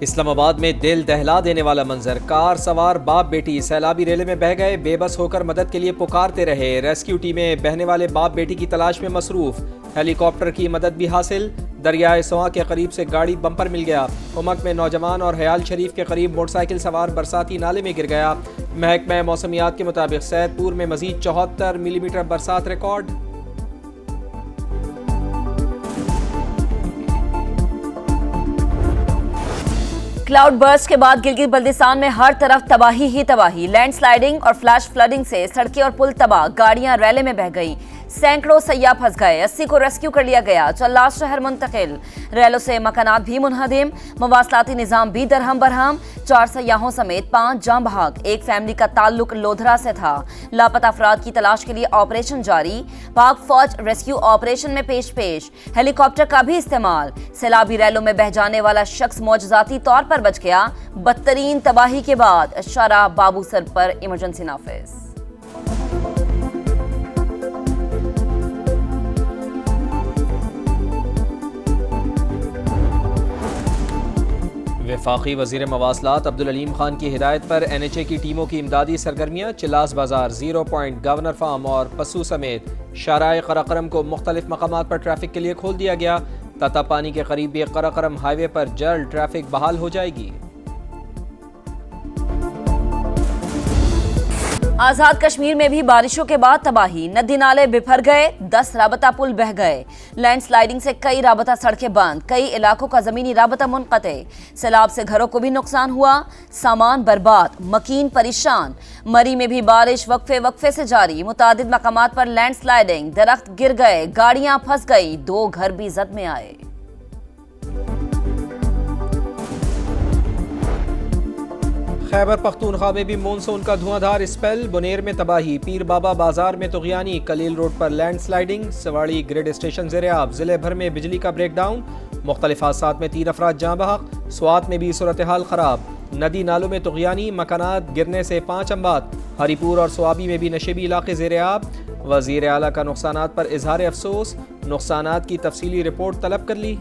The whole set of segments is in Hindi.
इस्लामाबाद में दिल दहला देने वाला मंजर, कार सवार बाप बेटी सैलाबी रेले में बह गए, बेबस होकर मदद के लिए पुकारते रहे। रेस्क्यू टीमें बहने वाले बाप बेटी की तलाश में मसरूफ, हेलीकॉप्टर की मदद भी हासिल। दरियाए सवा के करीब से गाड़ी बम्पर मिल गया। उमक में नौजवान और हयाल शरीफ के करीब मोटरसाइकिल सवार बरसाती नाले में गिर गया। महकमा मौसमियात के मुताबिक सैदपुर में मजीद 74 मिलीमीटर बरसात रिकॉर्ड। क्लाउड बर्स्ट के बाद गिलगित बल्तिस्तान में हर तरफ तबाही ही तबाही। लैंडस्लाइडिंग और फ्लैश फ्लडिंग से सड़कें और पुल तबाह, गाड़ियां रैले में बह गई, सैकड़ों सैयाह फंस गए, 80 को रेस्क्यू कर लिया गया, चल्लास शहर मुंतकिल। रैलों से मकानात भी मुनहदिम, मवासलाती निजाम भी दरहम बरहम। 4 सैयाहों समेत 5 जाँ बहक। एक फैमिली का ताल्लुक लोधरा से था। लापता अफराद की तलाश के लिए ऑपरेशन जारी। पाक फौज रेस्क्यू ऑपरेशन में पेश हेलीकॉप्टर का भी इस्तेमाल। सैलाबी रैलों में बह जाने वाला शख्स मौजजाती तौर पर बच गया। बदतरीन तबाही के बाद शारा बाबू सर पर इमरजेंसी नाफिज। वफाकी वज़ीर मवासलात अब्दुल अलीम खान की हिदायत पर NHA की टीमों की इमदादी सरगर्मियाँ। चिल्लास बाजार, 0 पॉइंट, गवर्नर फार्म और पस्सू समेत शाराए कराकरम को मुख्तलिफ मकामात पर ट्रैफिक के लिए खोल दिया गया। तता पानी के करीब भी कराकरम हाईवे पर जल्द ट्रैफिक बहाल हो जाएगी। आजाद कश्मीर में भी बारिशों के बाद तबाही, नदी नाले बिफर गए, 10 राबता पुल बह गए। लैंडस्लाइडिंग से कई राबता सड़कें बंद, कई इलाकों का जमीनी राबता मुनक़ते। सैलाब से घरों को भी नुकसान हुआ, सामान बर्बाद, मकीन परेशान। मरी में भी बारिश वक्फे वक्फे से जारी, मुतादिद मकामात पर लैंडस्लाइडिंग, दरख्त गिर गए, गाड़ियां फंस गई, 2 घर भी जद में आए। खैबर पख्तूनख्वा में भी मानसून का धुआंधार स्पेल। बुनेर में तबाही, पीर बाबा बाजार में तुग़यानी, कलील रोड पर लैंडस्लाइडिंग, सवाड़ी ग्रिड स्टेशन ज़ेर-ए-आब। ज़िले भर में बिजली का ब्रेकडाउन, मुख्तलिफ हादसात में 3 अफराद जाँ बहक। स्वात में भी सूरत हाल ख़राब, नदी नालों में तुग़यानी, मकानात गिरने से 5 अम्बात। हरीपुर और स्वाबी में भी नशेबी इलाके ज़ेर-ए-आब। वज़ीर आला का नुकसानात पर इजहार अफसोस, नुकसानात की तफसीली रिपोर्ट तलब कर ली।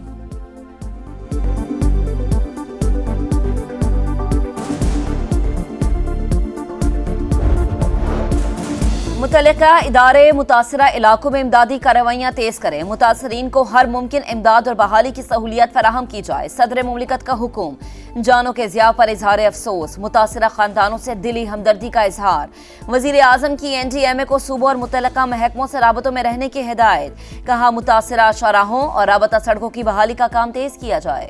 मुतल्लिका इदारे मुतासरा इलाकों में इमदादी कार्रवाइयाँ तेज करें। मुतासरीन को हर मुमकिन इमदाद और बहाली की सहूलियत फराहम की जाए। सदर मुमलिकत का हुक्म। जानों के ज़िया पर इजहार अफसोस, मुतासरा खानदानों से दिली हमदर्दी का इजहार। वज़ीर आज़म की NDMA को सूबों और मुतल्लिका महकमों से राबतों में रहने की हिदायत। कहा मुतासरा शाहराहों और राबता सड़कों की बहाली का काम तेज किया जाए।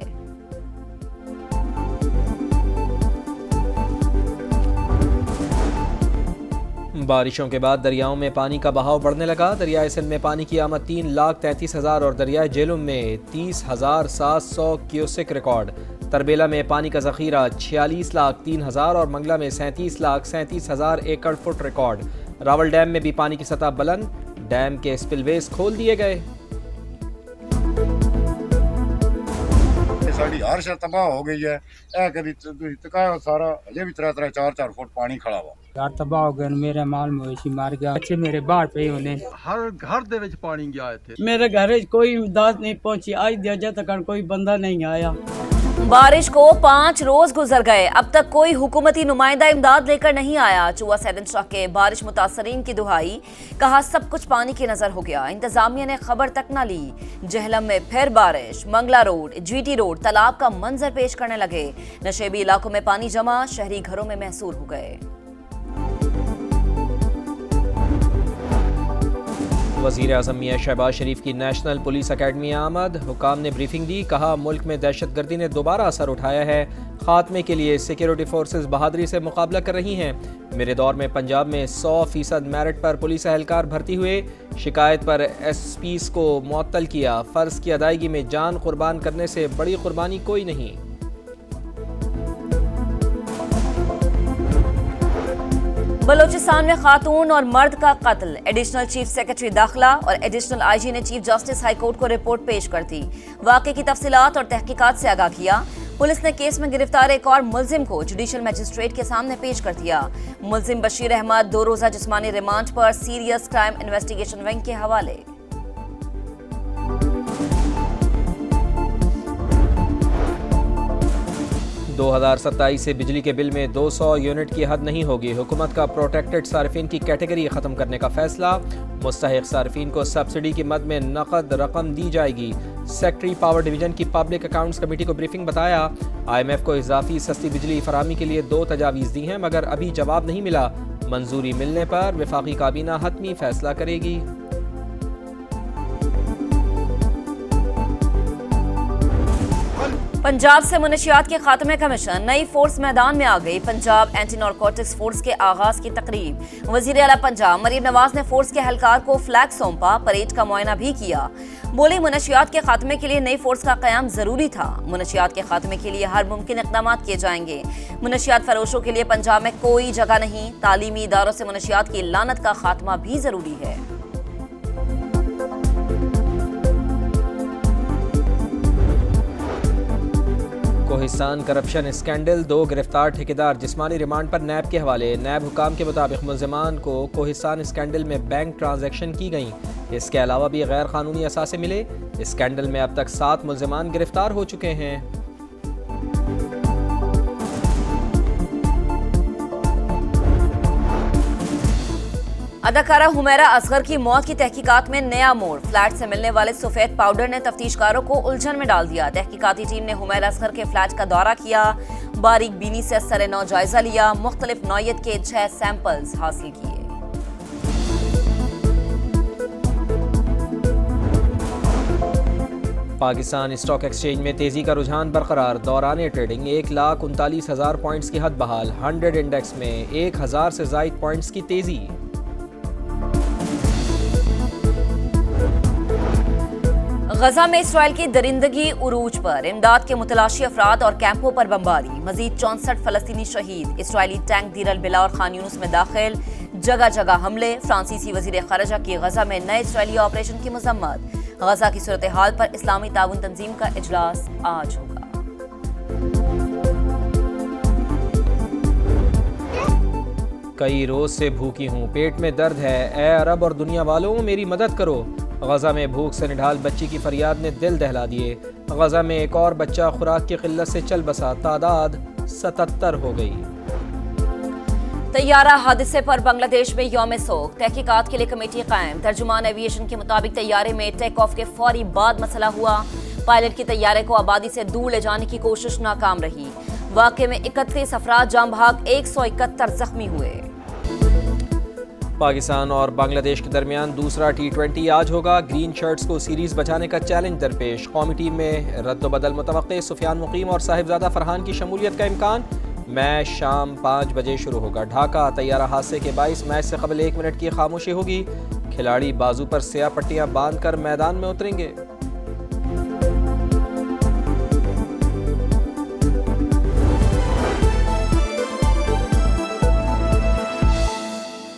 बारिशों के बाद दरियाओं में पानी का बहाव बढ़ने लगा। दरियाए सिंध में पानी की आमद 3,33,000 और दरियाए झेलम में 30,700 क्यूसेक रिकॉर्ड। तरबेला में पानी का जखीरा 46,03,000 और मंगला में 37,37,000 एकड़ फुट रिकॉर्ड। रावल डैम में भी पानी की सतह बुलंद, डैम के स्पिलवेज खोल दिए गए। साड़ी हर शर तबाह हो गई है। कभी सारा अजे भी 3-3 4-4 फुट पानी खड़ा हुआ। यार तबाह हो गए, मेरे माल मवेशी मार गया, बच्चे मेरे बाहर पे होने। हर घर दे विच पानी गया थे। मेरे घर कोई इमदाद नहीं पहुंची, आज दिया तक कोई बंदा नहीं आया। बारिश को 5 रोज गुजर गए, अब तक कोई हुकूमती नुमाइंदा इमदाद लेकर नहीं आया। चुआ सैदन शाह के बारिश मुतासरीन की दुहाई, कहा सब कुछ पानी की नजर हो गया, इंतजामिया ने खबर तक न ली। जहलम में फिर बारिश, मंगला रोड, GT रोड तालाब का मंजर पेश करने लगे। नशेबी इलाकों में पानी जमा, शहरी घरों में महसूर हो गए। वज़ीर आज़म मियां शहबाज शरीफ की नेशनल पुलिस अकेडमी आमद। हुकाम ने ब्रीफिंग दी, कहा मुल्क में दहशतगर्दी ने दोबारा असर उठाया है, खात्मे के लिए सिक्योरिटी फोर्सेस बहादुरी से मुकाबला कर रही हैं। मेरे दौर में पंजाब में 100% मेरिट पर पुलिस एहलकार भर्ती हुए। शिकायत पर SPs को मुअत्तल किया। फ़र्ज की अदायगी में जान कुर्बान करने से बड़ी कुर्बानी कोई नहीं। बलोचिस्तान में खातून और मर्द का कत्ल, एडिशनल चीफ सेक्रेटरी दाखिला और एडिशनल IG ने चीफ जस्टिस हाई कोर्ट को रिपोर्ट पेश कर दी। वाक़े की तफसीलात और तहकीकात से आगाह किया। पुलिस ने केस में गिरफ्तार एक और मुल्जिम को जुडिशल मजिस्ट्रेट के सामने पेश कर दिया। मुल्जिम बशीर अहमद 2 रोज़ा जिस्मानी रिमांड पर सीरियस क्राइम इन्वेस्टिगेशन विंग के हवाले। 2027 से बिजली के बिल में 200 यूनिट की हद नहीं होगी। हुकूमत का प्रोटेक्टेड सार्फिन की कैटेगरी ख़त्म करने का फैसला। मुस्तहिक सार्फिन को सब्सिडी की मद में नकद रकम दी जाएगी। सेक्रेटरी पावर डिवीजन की पब्लिक अकाउंट्स कमेटी को ब्रीफिंग बताया। IMF को इजाफी सस्ती बिजली फराहमी के लिए 2 तजावीज़ दी हैं मगर अभी जवाब नहीं मिला। मंजूरी मिलने पर वफाकी काबीना हतमी फैसला करेगी। पंजाब से मुनशियात के खात्मे का मिशन, नई फोर्स मैदान में आ गई। पंजाब एंटी नारकोटिक्स फोर्स के आगाज की तकरीब। वजीर आला पंजाब मरीम नवाज ने फोर्स के एहलकार को फ्लैग सौंपा, परेड का मुआयना भी किया। बोली मुनशियात के खात्मे के लिए नई फोर्स का कयाम जरूरी था। मुनशियात के खात्मे के लिए हर मुमकिन इक़दाम किए जाएंगे। मुनशियात फरोशों के लिए पंजाब में कोई जगह नहीं। तालीमी इदारों से मुनशियात की लानत का खात्मा भी जरूरी है। कोहिस्तान करप्शन स्कैंडल, 2 गिरफ्तार ठेकेदार जिस्मानी रिमांड पर नैब के हवाले। नैब हुकाम के मुताबिक मुल्ज़िमान को कोहिस्तान स्कैंडल में बैंक ट्रांजैक्शन की गई। इसके अलावा भी गैर कानूनी असासे मिले। स्कैंडल में अब तक 7 मुल्ज़िमान गिरफ्तार हो चुके हैं। अदाकारा हुमैरा असगर की मौत की तहकीकात में नया मोड़। फ्लैट से मिलने वाले सफेद पाउडर ने तफ्तीशकारों को उलझन में डाल दिया। तहकीकाती टीम ने हुमैरा असगर के फ्लैट का दौरा किया, बारीक बीनी से असर नौ जायजा लिया, मुख्तलिफ नौयत के 6 सैंपल्स हासिल किए। पाकिस्तान स्टॉक एक्सचेंज में तेजी का रुझान बरकरार। दौरान ट्रेडिंग 1,39,000 पॉइंट्स की हद बहाल। 100 इंडेक्स में 1,000 से ज़ायद पॉइंट्स की तेजी। गजा में इसराइल की दरिंदगी उरूज पर। इमदाद के मुतलाशी अफराद और कैंपों पर बमबारी। मजीद 64 फलस्तीनी शहीद। इसराइली टैंक दीर अल बिला और खान यूनुस में दाखिल। जगह जगह हमले। फ्रांसीसी वजीर खारजा की गजा में नए इसराइली ऑपरेशन की मजम्मत। गजा की सूरत हाल पर इस्लामी ताउन तंजीम का इजलास आज होगा। कई रोज से भूखी हूँ, पेट में दर्द है, ए अरब और दुनिया वालों मेरी मदद करो। गजा में भूख से निढाल बच्ची की फरियाद ने दिल दहला दिए। गजा में एक और बच्चा खुराक की किल्लत से चल बसा, तादाद 77 हो गई। तैयारा हादसे पर बांग्लादेश में यौम सोग। तहकीकात के लिए कमेटी कायम। तर्जुमान एविएशन के मुताबिक तैयारे में टेक ऑफ के फौरी बाद मसला हुआ। पायलट की तैयारे को आबादी से दूर ले जाने की कोशिश नाकाम रही। वाक़े में 31 अफराद जाम भाग, 171 जख्मी हुए। पाकिस्तान और बांग्लादेश के दरमियान दूसरा T20 आज होगा। ग्रीन शर्ट्स को सीरीज बचाने का चैलेंज दरपेश। कौमी टीम में रद्द-बदल मुतवक्के। सुफियान मुकीम और साहिबजादा फरहान की शमूलियत का इम्कान। मैच शाम 5 बजे शुरू होगा। ढाका तैयारा हादसे के 22 मैच से कबल 1 मिनट की खामोशी होगी। खिलाड़ी बाजू पर स्याह पट्टियां बांधकर मैदान में उतरेंगे।